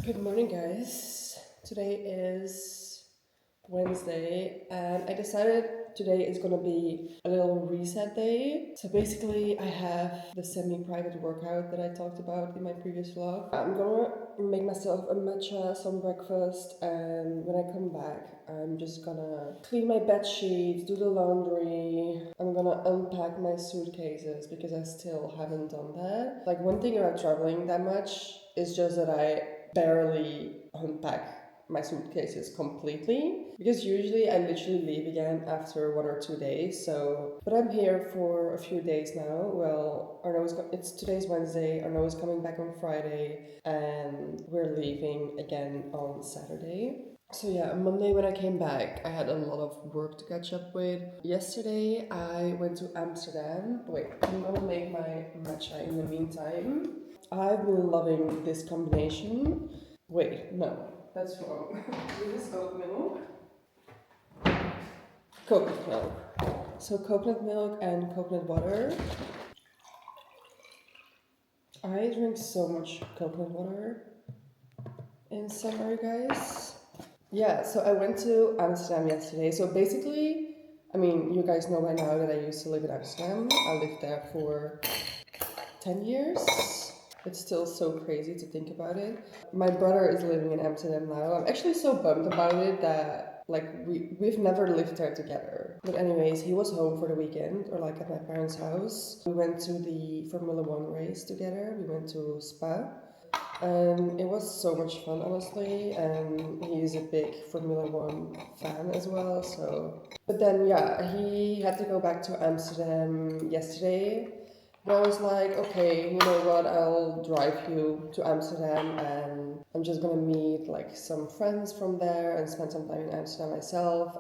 Good morning, guys. Today is Wednesday, and I decided today is gonna be a little reset day. So basically, I have the semi-private workout that I talked about in my previous vlog. I'm gonna make myself a matcha, some breakfast, and when I come back, I'm just gonna clean my bed sheets, do the laundry. I'm gonna unpack my suitcases because I still haven't done that. Like, one thing about traveling that much is just that I barely unpack my suitcases completely, because usually I literally leave again after 1 or 2 days. But I'm here for a few days now. Well, Arno it's today's Wednesday. Arno is coming back on Friday, and we're leaving again on Saturday. So yeah, Monday when I came back, I had a lot of work to catch up with. Yesterday I went to Amsterdam. Wait, I'm gonna make my matcha in the meantime. I've been loving this combination. Wait, no, that's wrong. This is oat milk. Coconut milk. So coconut milk and coconut water. I drink so much coconut water in summer, guys. Yeah, so I went to Amsterdam yesterday. So basically, I mean, you guys know by now that I used to live in Amsterdam. I lived there for 10 years. It's still so crazy to think about it. My brother is living in Amsterdam now. I'm actually so bummed about it that we've never lived there together. But anyways, he was home for the weekend, or like at my parents' house. We went to the Formula One race together. We went to Spa. And it was so much fun, honestly, and he's a big Formula One fan as well, so... But then, yeah, he had to go back to Amsterdam yesterday, but I was like, okay, you know what, I'll drive you to Amsterdam, and I'm just gonna meet, like, some friends from there and spend some time in Amsterdam myself,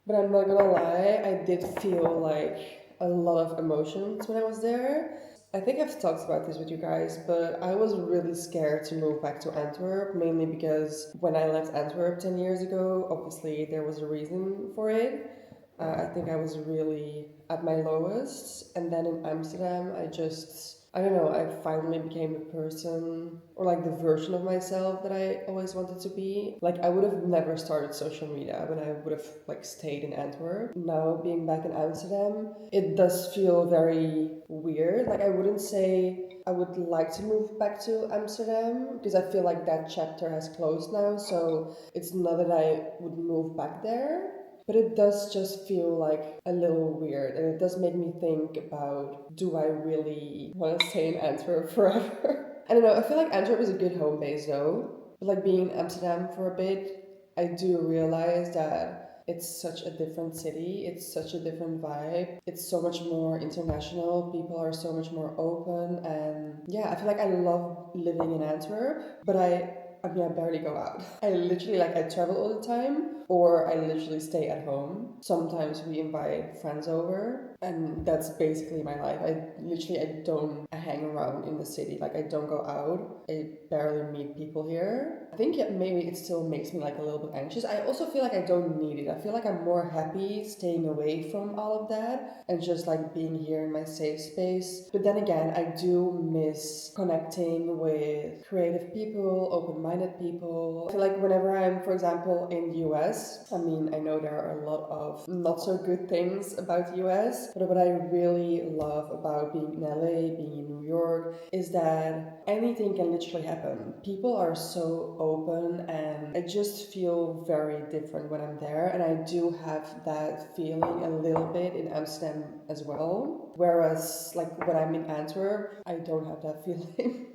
But I'm not gonna lie, I did feel, like, a lot of emotions when I was there. I think I've talked about this with you guys, but I was really scared to move back to Antwerp, mainly because when I left Antwerp 10 years ago, obviously there was a reason for it. I think I was really at my lowest, and then in Amsterdam, I don't know, I finally became the person, or like the version of myself that I always wanted to be. Like, I would have never started social media when I would have like stayed in Antwerp. Now, being back in Amsterdam, it does feel very weird. Like, I wouldn't say I would like to move back to Amsterdam, because I feel like that chapter has closed now, so it's not that I would move back there. But it does just feel like a little weird, and it does make me think about, do I really want to stay in Antwerp forever? I don't know, I feel like Antwerp is a good home base though. But like being in Amsterdam for a bit, I do realize that it's such a different city, it's such a different vibe, it's so much more international, people are so much more open, and yeah, I feel like I love living in Antwerp, but I mean, I barely go out. I literally, like, I travel all the time, or I literally stay at home. Sometimes we invite friends over, and that's basically my life. I hang around in the city. Like, I don't go out. I barely meet people here. I think maybe it still makes me, like, a little bit anxious. I also feel like I don't need it. I feel like I'm more happy staying away from all of that and just, like, being here in my safe space. But then again, I do miss connecting with creative people, open-minded people. I feel like whenever I'm, for example, in the US, I mean, I know there are a lot of not so good things about the US, but what I really love about being in LA, being in New York, is that anything can literally happen. People are so open, and I just feel very different when I'm there, and I do have that feeling a little bit in Amsterdam as well. Whereas, like, when I'm in Antwerp, I don't have that feeling.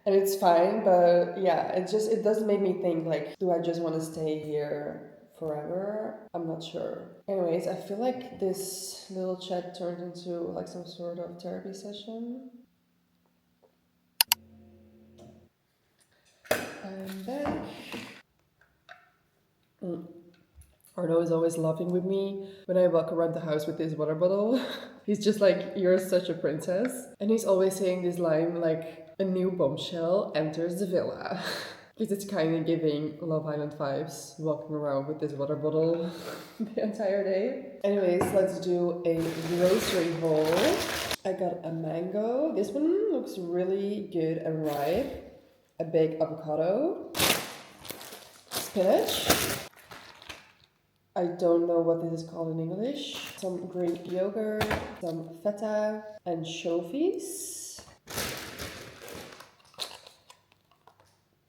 And it's fine, but yeah, it does make me think, like, do I just want to stay here forever? I'm not sure. Anyways, I feel like this little chat turned into like some sort of therapy session. I'm back. Arno is always laughing with me when I walk around the house with this water bottle. He's just like, you're such a princess. And he's always saying this line like, a new bombshell enters the villa. Because it's kind of giving Love Island vibes, walking around with this water bottle the entire day. Anyways, let's do a grocery haul. I got a mango. This one looks really good and ripe. a big avocado, spinach. I don't know what this is called in English. Some Greek yogurt, some feta, anchovies,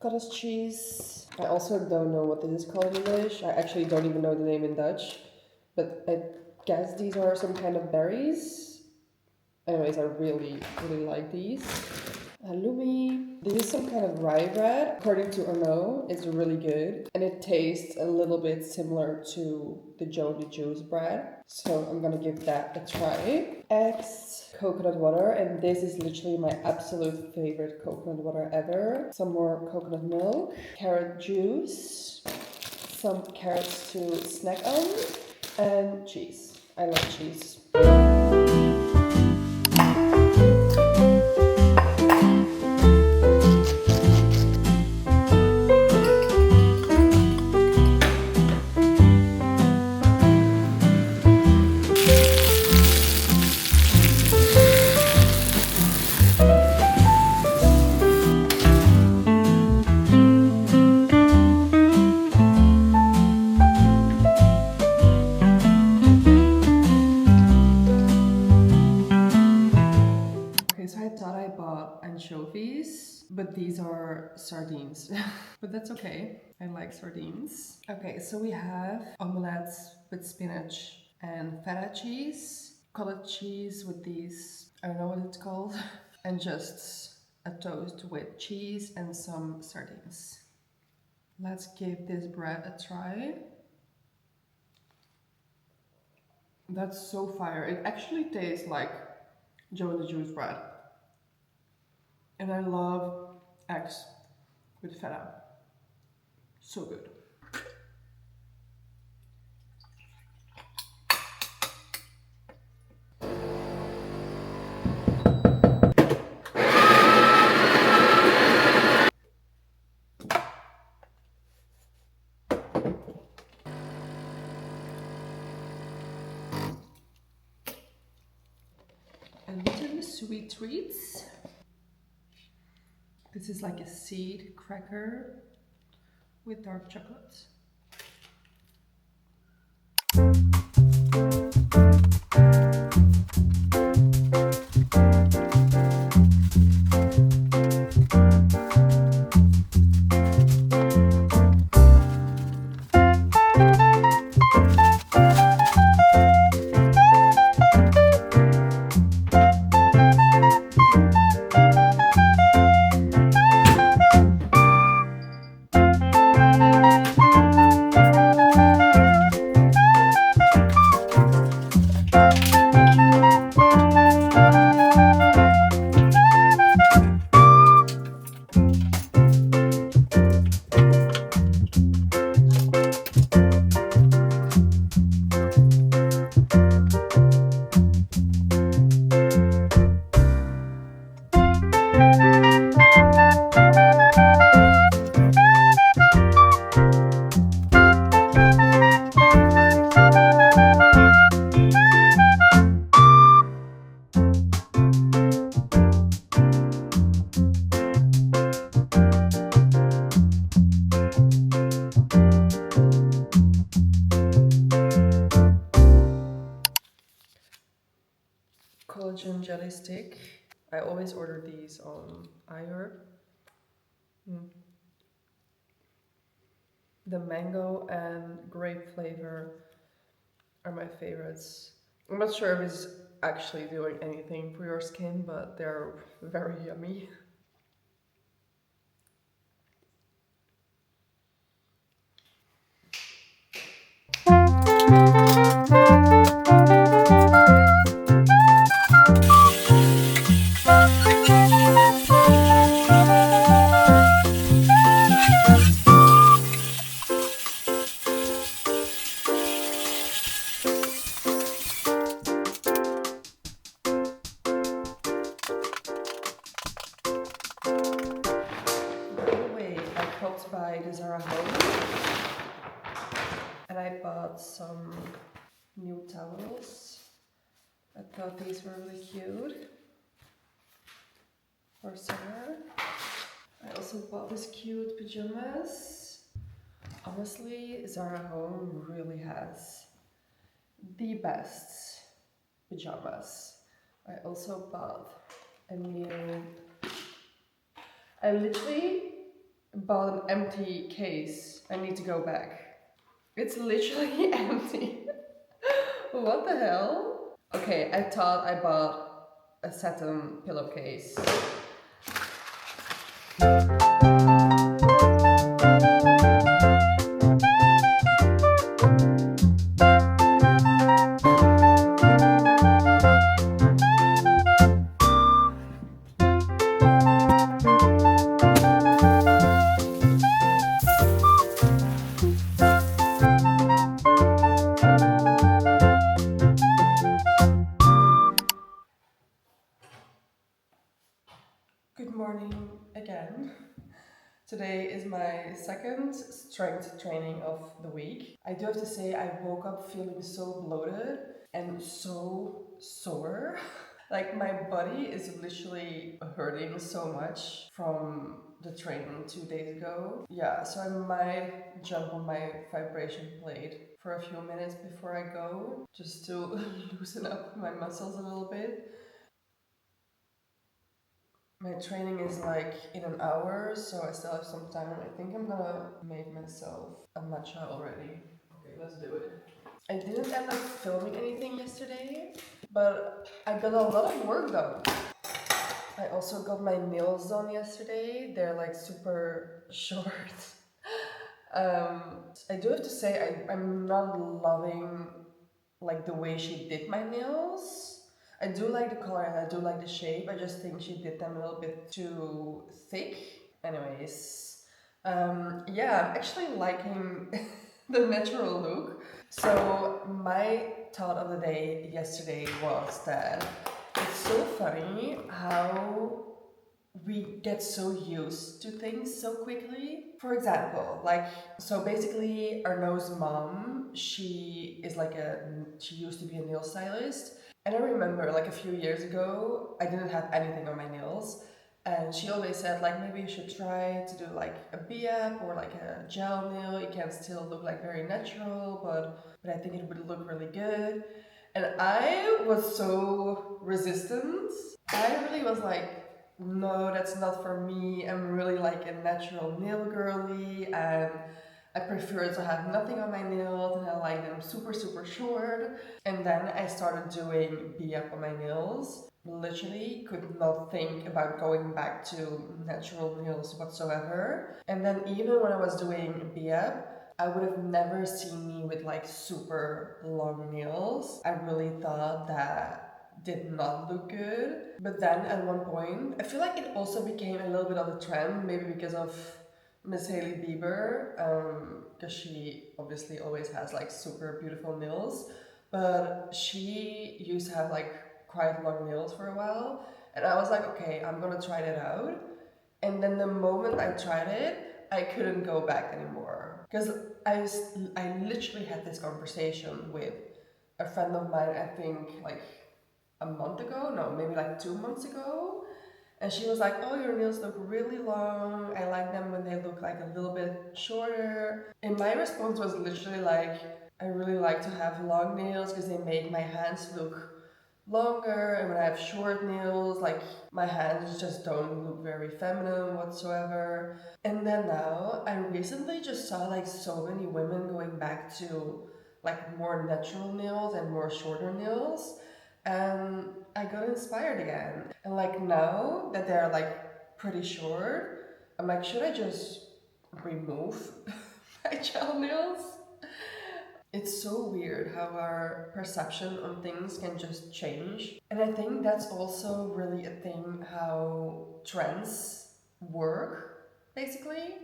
cottage cheese. I also don't know what this is called in English. I actually don't even know the name in Dutch, but I guess these are some kind of berries. Anyways, I really like these. Halloumi. This is some kind of rye bread. According to Arnaud, it's really good. And it tastes a little bit similar to the Joe the Juice bread. So I'm gonna give that a try. Eggs, coconut water, and this is literally my absolute favorite coconut water ever. Some more coconut milk, carrot juice, some carrots to snack on, and cheese. I love cheese. Anchovies, but these are sardines. But that's okay. I like sardines. Okay, so we have omelets with spinach and feta cheese, cottage cheese with these, I don't know what it's called, and just a toast with cheese and some sardines. Let's give this bread a try. That's so fire. It actually tastes like Joe and the Juice bread. And I love eggs with feta. So good. And these are the sweet treats. This is like a seed cracker with dark chocolate. Collagen jelly stick. I always order these on iHerb. The mango and grape flavor are my favorites. I'm not sure if it's actually doing anything for your skin, but they're very yummy. By the Zara home, and I bought some new towels. I thought these were really cute for summer. I also bought these cute pajamas. Honestly, Zara Home really has the best pajamas. I also bought a new. I literally bought an empty case. I need to go back. It's literally empty. What the hell? Okay, I thought I bought a satin pillowcase. Good morning again. Today is my second strength training of the week. I do have to say, I woke up feeling so bloated and so sore. Like, my body is literally hurting so much from the training 2 days ago. Yeah, so I might jump on my vibration plate for a few minutes before I go, just to loosen up my muscles a little bit. My training is like in an hour, so I still have some time. I think I'm gonna make myself a matcha already. Okay, let's do it. I didn't end up filming anything yesterday, but I got a lot of work done. I also got my nails done yesterday. They're like super short. um, I do have to say I'm not loving like the way she did my nails. I do like the color and I do like the shape. I just think she did them a little bit too thick. Anyways, yeah, I'm actually liking the natural look. So my thought of the day yesterday was that it's so funny how we get so used to things so quickly. For example, like, so basically Arnaud's mom, she used to be a nail stylist. And I remember like a few years ago, I didn't have anything on my nails. And she always said like maybe you should try to do like a B-up or like a gel nail. It can still look like very natural, but I think it would look really good. And I was so resistant. I really was like, no, that's not for me. I'm really like a natural nail girly and I prefer to have nothing on my nails and I like them super, super short. And then I started doing B-up on my nails. Literally could not think about going back to natural nails whatsoever. And then even when I was doing B-up, I would have never seen me with like super long nails. I really thought that did not look good. But then at one point, I feel like it also became a little bit of a trend, maybe because of Miss Hailey Bieber, because she obviously always has like super beautiful nails. But she used to have like quite long nails for a while. And I was like, okay, I'm gonna try that out. And then the moment I tried it, I couldn't go back anymore. Because I literally had this conversation with a friend of mine, I think like a month ago, no, maybe like 2 months ago. And she was like, oh, your nails look really long. I like them when they look like a little bit shorter. And my response was literally like, I really like to have long nails because they make my hands look longer. And when I have short nails, like my hands just don't look very feminine whatsoever. And then now I recently just saw like so many women going back to like more natural nails and more shorter nails. And I got inspired again. And like now that they're like pretty short, I'm like, should I just remove my gel nails? It's so weird how our perception on things can just change. And I think that's also really a thing how trends work, basically.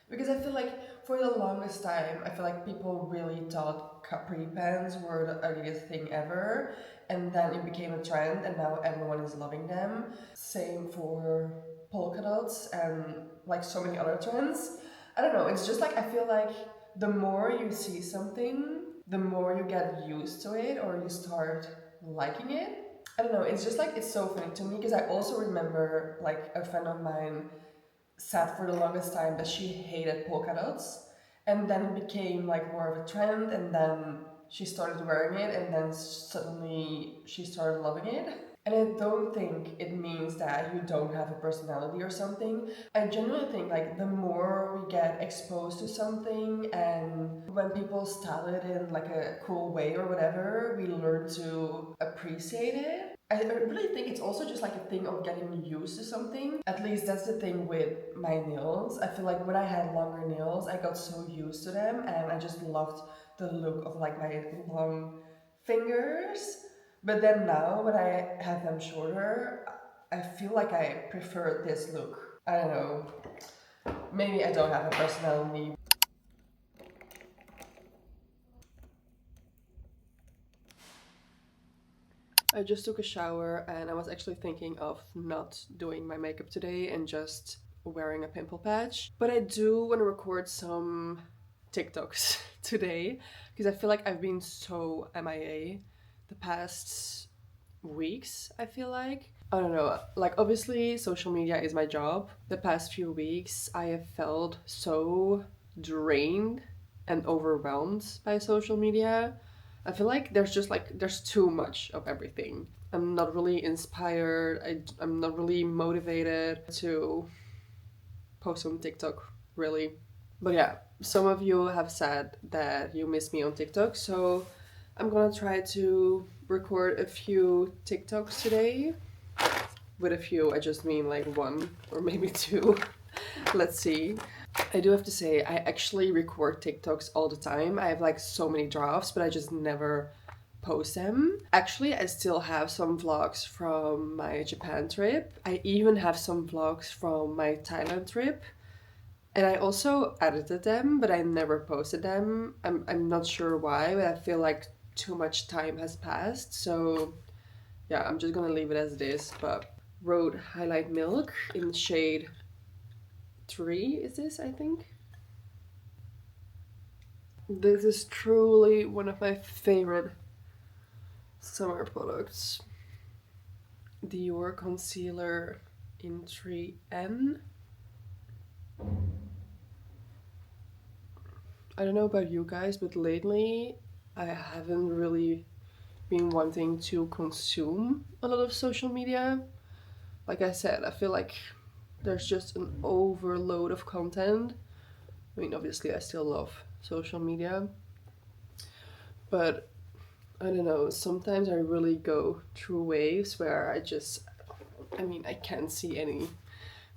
Because I feel like for the longest time, I feel like people really thought capri pants were the ugliest thing ever. And then it became a trend, and now everyone is loving them. Same for polka dots and like so many other trends. I don't know, it's just like I feel like the more you see something, the more you get used to it or you start liking it. I don't know, it's just like it's so funny to me because I also remember like a friend of mine said for the longest time that she hated polka dots, and then it became like more of a trend, and then she started wearing it, and then suddenly she started loving it. And I don't think it means that you don't have a personality or something. I genuinely think like the more we get exposed to something and when people style it in like a cool way or whatever, we learn to appreciate it. I really think it's also just like a thing of getting used to something. At least that's the thing with my nails. I feel like when I had longer nails, I got so used to them and I just loved the look of like my long fingers. But then now when I have them shorter, I feel like I prefer this look. I don't know. Maybe I don't have a personality. I just took a shower and I was actually thinking of not doing my makeup today and just wearing a pimple patch. But I do want to record some TikToks today because I feel like I've been so MIA the past weeks, I feel like. I don't know, like obviously social media is my job. The past few weeks I have felt so drained and overwhelmed by social media. I feel like there's too much of everything. I'm not really inspired. I'm not really motivated to post on TikTok, really. But yeah, some of you have said that you miss me on TikTok, so I'm gonna try to record a few TikToks today. With a few, I just mean like one or maybe two. Let's see. I do have to say, I actually record TikToks all the time. I have like so many drafts, but I just never post them. Actually, I still have some vlogs from my Japan trip. I even have some vlogs from my Thailand trip. And I also edited them, but I never posted them. I'm not sure why, but I feel like too much time has passed. So yeah, I'm just gonna leave it as it is. But Rode Highlight Milk in shade 3 is this, I think? This is truly one of my favorite summer products. Dior Concealer in 3N. I don't know about you guys, but lately I haven't really been wanting to consume a lot of social media. Like I said, I feel like there's just an overload of content. I mean, obviously, I still love social media, but I don't know, sometimes I really go through waves where I can't see any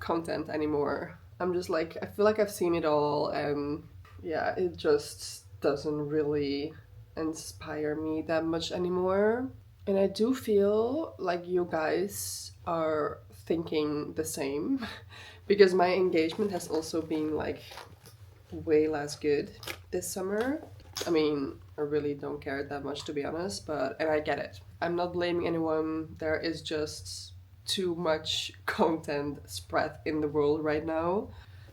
content anymore. I'm just like, I feel like I've seen it all, and yeah, it just doesn't really inspire me that much anymore. And I do feel like you guys are thinking the same because my engagement has also been like way less good this summer. I mean, I really don't care that much to be honest, but and I get it. I'm not blaming anyone. There is just too much content spread in the world right now.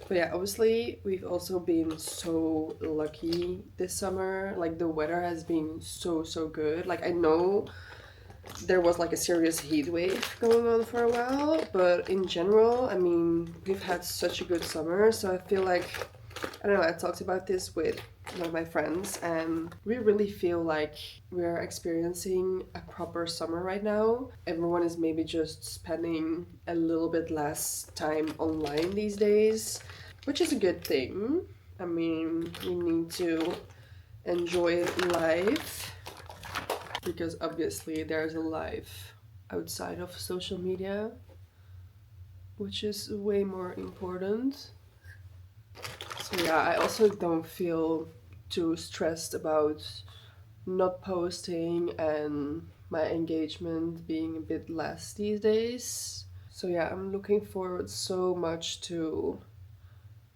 But yeah, obviously we've also been so lucky this summer. Like the weather has been so good. Like I know there was like a serious heat wave going on for a while, but in general, I mean, we've had such a good summer, so I feel like I don't know, I talked about this with one of my friends, and we really feel like we're experiencing a proper summer right now. Everyone is maybe just spending a little bit less time online these days, which is a good thing. I mean, we need to enjoy life because obviously there's a life outside of social media, which is way more important. So yeah, I also don't feel too stressed about not posting and my engagement being a bit less these days. So yeah, I'm looking forward so much to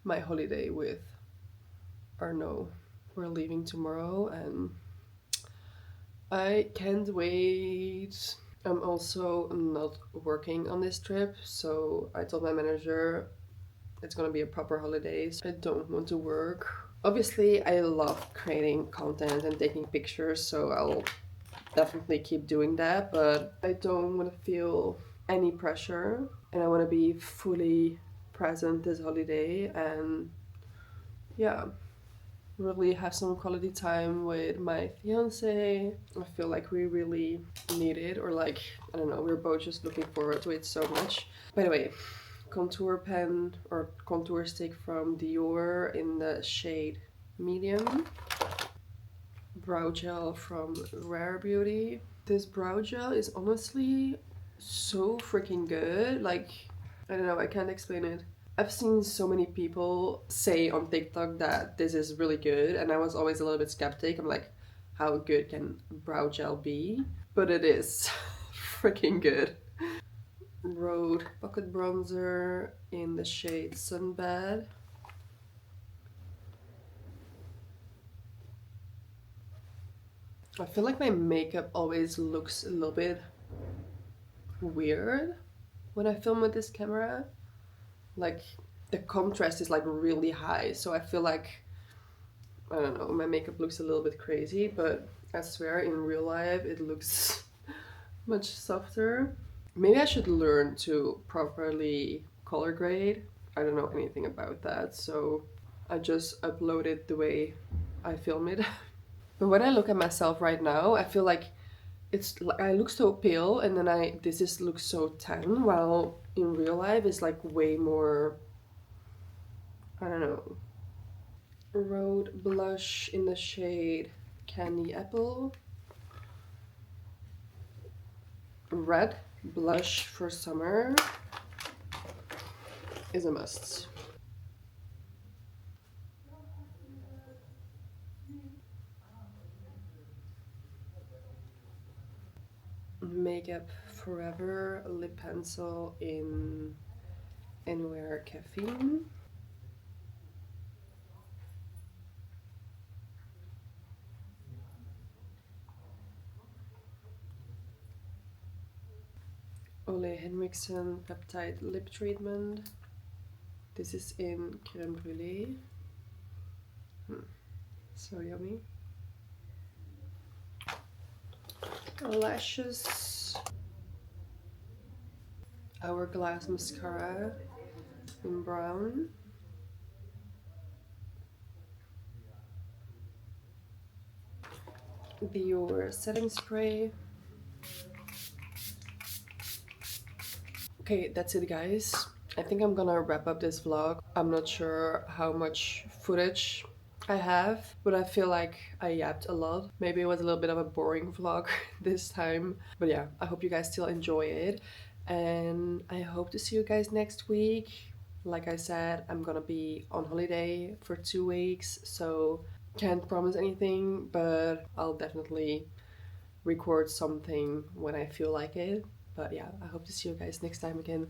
my holiday with Arno. We're leaving tomorrow and I can't wait. I'm also not working on this trip, so I told my manager it's gonna be a proper holiday. So I don't want to work. Obviously, I love creating content and taking pictures, so I'll definitely keep doing that, but I don't want to feel any pressure and I want to be fully present this holiday and yeah, really have some quality time with my fiance. I feel like we really need it, or like, I don't know, we're both just looking forward to it so much. By the way, contour pen or contour stick from Dior in the shade medium. Brow gel from Rare Beauty. This brow gel is honestly so freaking good. Like, I don't know, I can't explain it. I've seen so many people say on TikTok that this is really good, and I was always a little bit skeptic. I'm like, how good can brow gel be? But it is freaking good. Rode Pocket Bronzer in the shade Sunbed. I feel like my makeup always looks a little bit weird when I film with this camera. Like, the contrast is like really high, so I feel like, I don't know, my makeup looks a little bit crazy, but I swear in real life it looks much softer. Maybe I should learn to properly color grade. I don't know anything about that, so I just upload it the way I film it. But when I look at myself right now, I feel like it's like I look so pale, and then this is looks so tan, while in real life it's like way more, I don't know. Rode blush in the shade Candy Apple. Red blush for summer is a must. Makeup Forever lip pencil in Anywhere Caffeine. Ole Henriksen Peptide Lip Treatment. This is in Creme Brûlée. So yummy. Lashes. Hourglass Mascara in brown. Dior setting spray. Okay, that's it guys. I think I'm gonna wrap up this vlog. I'm not sure how much footage I have, but I feel like I yapped a lot. Maybe it was a little bit of a boring vlog this time. But yeah, I hope you guys still enjoy it. And I hope to see you guys next week. Like I said, I'm gonna be on holiday for 2 weeks, so can't promise anything, but I'll definitely record something when I feel like it. But yeah, I hope to see you guys next time again.